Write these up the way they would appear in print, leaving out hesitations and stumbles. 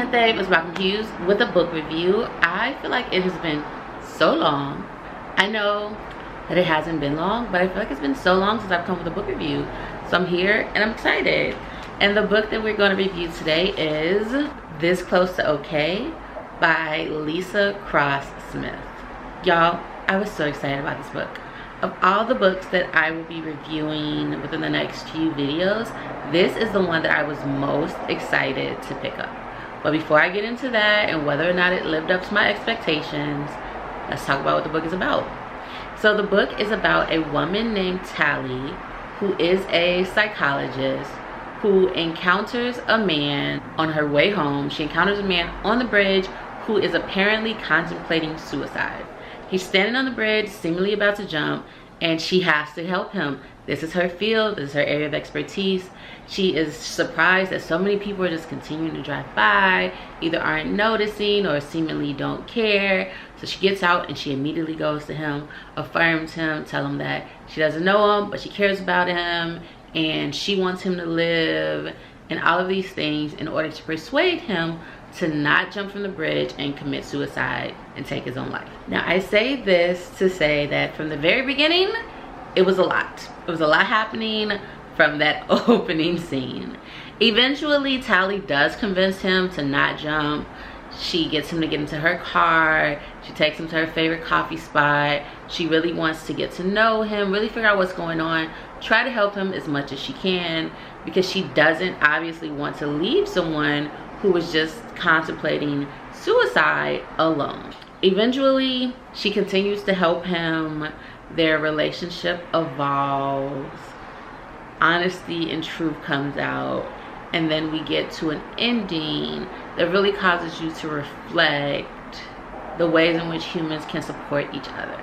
birthday, MsMalcolmHughes, with a book review. I feel like it has been so long. I know that it hasn't been long, but I feel like it's been so long since I've come with a book review. So I'm here and I'm excited. And the book that we're going to review today is This Close to Okay by Leesa Cross-Smith. Y'all, I was so excited about this book. Of all the books that I will be reviewing within the next few videos, this is the one that I was most excited to pick up. But before I get into that and whether or not it lived up to my expectations, let's talk about what the book is about. So the book is about a woman named Tally, who is a psychologist, who encounters a man on her way home. She encounters a man on the bridge who is apparently contemplating suicide. He's standing on the bridge, seemingly about to jump, and she has to help him. This is her field, this is her area of expertise. She is surprised that so many people are just continuing to drive by, either aren't noticing or seemingly don't care. So she gets out and she immediately goes to him, affirms him, tell him that she doesn't know him, but she cares about him, and she wants him to live, and all of these things in order to persuade him to not jump from the bridge and commit suicide and take his own life. Now, I say this to say that from the very beginning, it was a lot. It was a lot happening from that opening scene. Eventually, Tally does convince him to not jump. She gets him to get into her car. She takes him to her favorite coffee spot. She really wants to get to know him, really figure out what's going on, try to help him as much as she can, because she doesn't obviously want to leave someone who was just contemplating suicide alone. Eventually, she continues to help him. Their relationship evolves. Honesty and truth comes out. And then we get to an ending that really causes you to reflect the ways in which humans can support each other.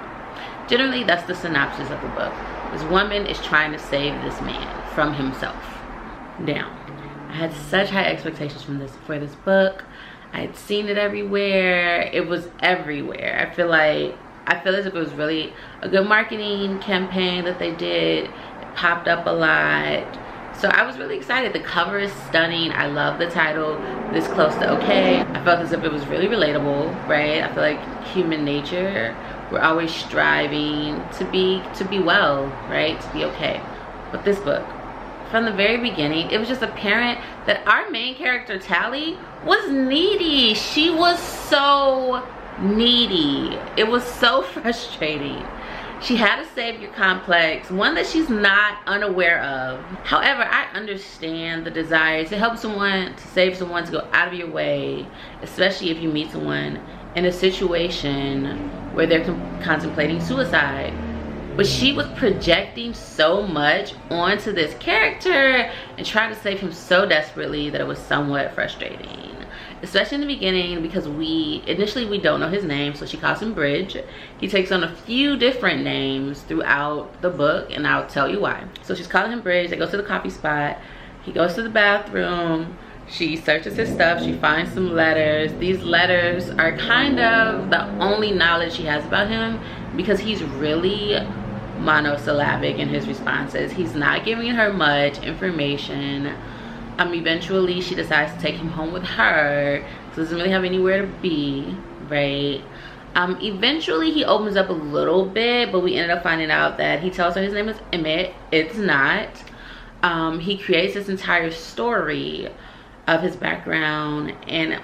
Generally, that's the synopsis of the book. This woman is trying to save this man from himself. Now, I had such high expectations for this book. I had seen it everywhere. It was everywhere. I feel as if it was really a good marketing campaign that they did. It popped up a lot. So I was really excited. The cover is stunning. I love the title, This Close to Okay. I felt as if it was really relatable, right? I feel like human nature, we're always striving to be well, right? To be okay. But this book, from the very beginning, it was just apparent that our main character, Tally, was needy. She was so needy. It was so frustrating. She had a savior complex, one that she's not unaware of. However, I understand the desire to help someone, to save someone, to go out of your way, especially if you meet someone in a situation where they're contemplating suicide. But she was projecting so much onto this character and trying to save him so desperately that it was somewhat frustrating. Especially in the beginning, because initially we don't know his name, so she calls him Bridge. He takes on a few different names throughout the book, and I'll tell you why. So she's calling him Bridge. They go to the coffee spot. He goes to the bathroom. She searches his stuff. She finds some letters. These letters are kind of the only knowledge she has about him, because he's really monosyllabic in his responses. He's not giving her much information. Eventually she decides to take him home with her, so doesn't really have anywhere to be, right? Eventually he opens up a little bit, but we ended up finding out that he tells her his name is Emmett. It's not. He creates this entire story of his background and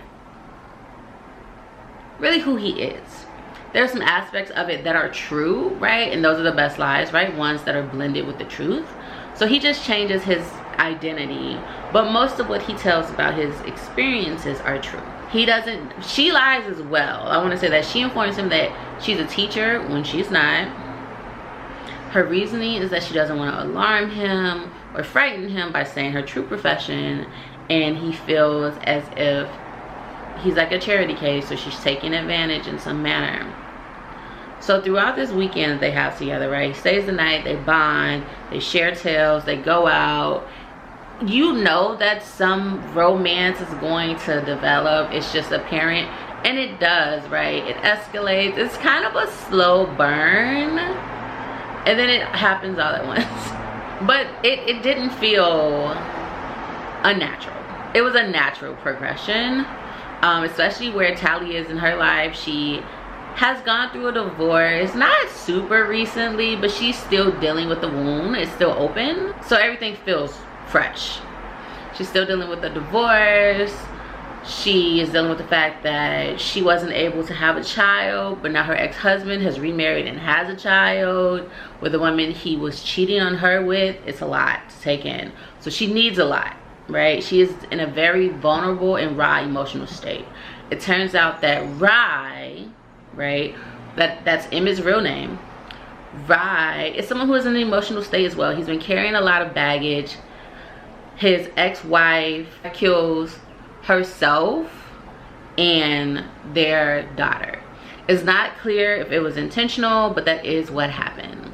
really who he is. There are some aspects of it that are true, right? And those are the best lies, right? Ones that are blended with the truth. So he just changes his identity, but most of what he tells about his experiences are true. She lies as well. I want to say that she informs him that she's a teacher when she's not. Her reasoning is that she doesn't want to alarm him or frighten him by saying her true profession, and he feels as if he's like a charity case, so she's taking advantage in some manner. So throughout this weekend they have together, right? He stays the night, they bond, they share tales, they go out. You know that some romance is going to develop. It's just apparent, and it does, right? It escalates. It's kind of a slow burn, and then it happens all at once. But it didn't feel unnatural. It was a natural progression. especially where Tally is in her life. She has gone through a divorce, not super recently, but she's still dealing with the wound. It's still open, so everything feels fresh. She's still dealing with the divorce. She is dealing with the fact that she wasn't able to have a child, but now her ex-husband has remarried and has a child with the woman he was cheating on her with. It's a lot to take in, so she needs a lot, right? She is in a very vulnerable and raw emotional state. It turns out that Rye, right, that's Emmett's real name, Rye is someone who is in an emotional state as well. He's been carrying a lot of baggage. His ex-wife kills herself and their daughter. It's not clear if it was intentional, but that is what happened.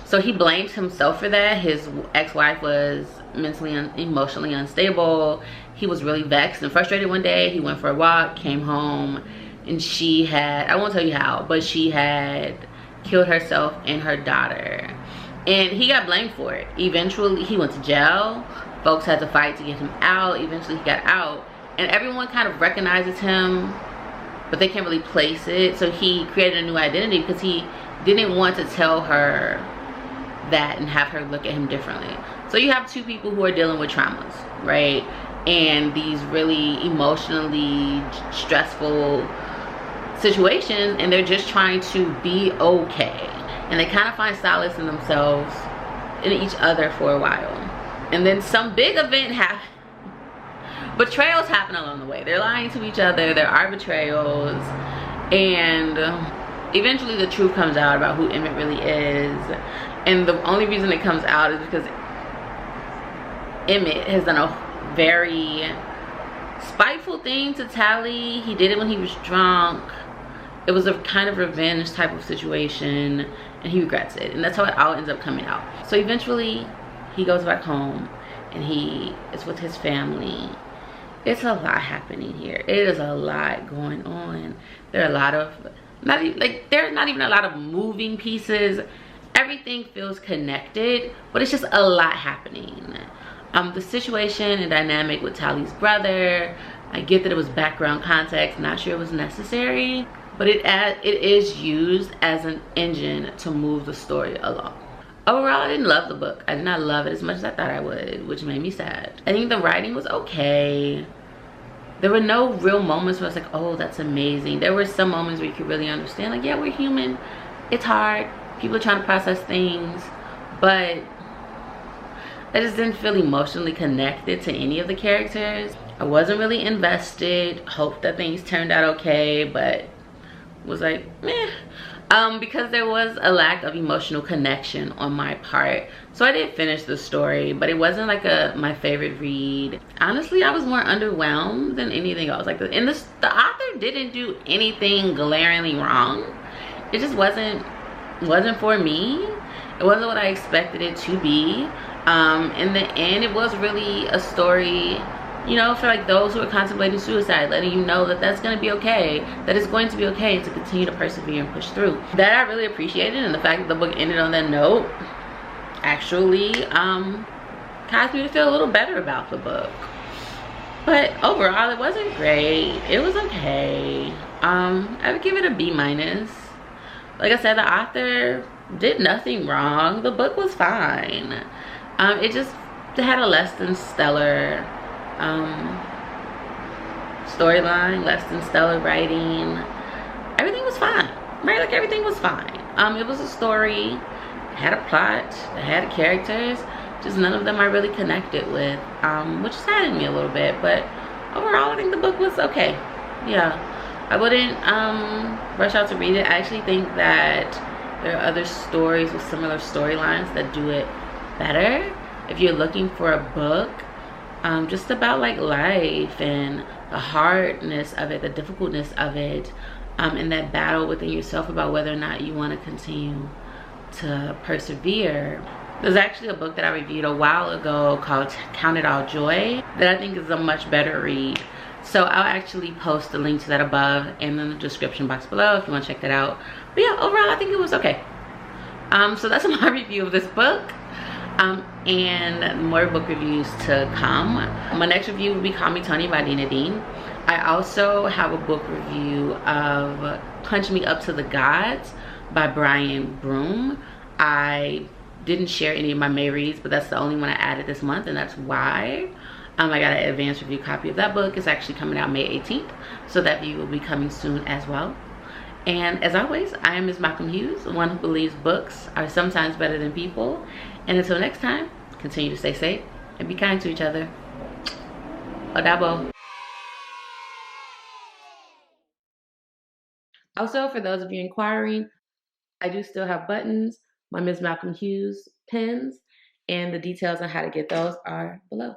So he blames himself for that. His ex-wife was mentally and emotionally unstable. He was really vexed and frustrated one day. He went for a walk, came home, and she had, I won't tell you how, but she had killed herself and her daughter. And he got blamed for it. Eventually, he went to jail. Folks had to fight to get him out. Eventually, he got out. And everyone kind of recognizes him, but they can't really place it. So he created a new identity because he didn't want to tell her that and have her look at him differently. So you have two people who are dealing with traumas, right? And these really emotionally stressful situations, and they're just trying to be okay. And they kind of find solace in themselves, in each other for a while. And then some big event happens. Betrayals happen along the way. They're lying to each other. There are betrayals. And eventually the truth comes out about who Emmett really is. And the only reason it comes out is because Emmett has done a very spiteful thing to Tally. He did it when he was drunk. It was a kind of revenge type of situation, and he regrets it. And that's how it all ends up coming out. So eventually he goes back home and he is with his family. It's a lot happening here. It is a lot going on. There are a lot of, there's not even a lot of moving pieces. Everything feels connected, but it's just a lot happening. The situation and dynamic with Tally's brother, I get that it was background context, not sure it was necessary, but it is used as an engine to move the story along. Overall, I didn't love the book. I did not love it as much as I thought I would, which made me sad. I think the writing was okay. There were no real moments where I was like, oh, that's amazing. There were some moments where you could really understand, like, yeah, we're human. It's hard. People are trying to process things. But I just didn't feel emotionally connected to any of the characters. I wasn't really invested. Hoped that things turned out okay, but was like, meh. Because there was a lack of emotional connection on my part. So I did finish the story, but it wasn't like my favorite read. Honestly, I was more underwhelmed than anything else. Like the author didn't do anything glaringly wrong. It just wasn't for me. It wasn't what I expected it to be. In the end, it was really a story, you know, for like those who are contemplating suicide, letting you know that that's going to be okay, that it's going to be okay to continue to persevere and push through. That I really appreciated, and the fact that the book ended on that note actually caused me to feel a little better about the book. But overall, it wasn't great. It was okay. I would give it a B-. Like I said, the author did nothing wrong. The book was fine. It just had a less than stellar storyline, less than stellar writing. Everything was fine, right? Like everything was fine. It was a story, it had a plot, it had characters, just none of them I really connected with, which saddened me a little bit. But overall, I think the book was okay. Yeah, I wouldn't rush out to read it. I actually think that there are other stories with similar storylines that do it better. If you're looking for a book just about like life and the hardness of it, the difficultness of it, and that battle within yourself about whether or not you want to continue to persevere. There's actually a book that I reviewed a while ago called Count It All Joy that I think is a much better read. So I'll actually post the link to that above and in the description box below if you want to check that out. But yeah, overall I think it was okay. So that's my review of this book. And more book reviews to come. My next review will be Call Me Tony by Dina Dean. I also have a book review of Punch Me Up to the Gods by Brian Broom. I didn't share any of my May reads, but that's the only one I added this month, and that's why. I got an advanced review copy of that book. It's actually coming out May 18th, so that view will be coming soon as well. And as always, I am MsMalcolmHughes, the one who believes books are sometimes better than people. And until next time, continue to stay safe and be kind to each other. Odabo. Also, for those of you inquiring, I do still have buttons, my Ms. Malcolm Hughes pins, and the details on how to get those are below.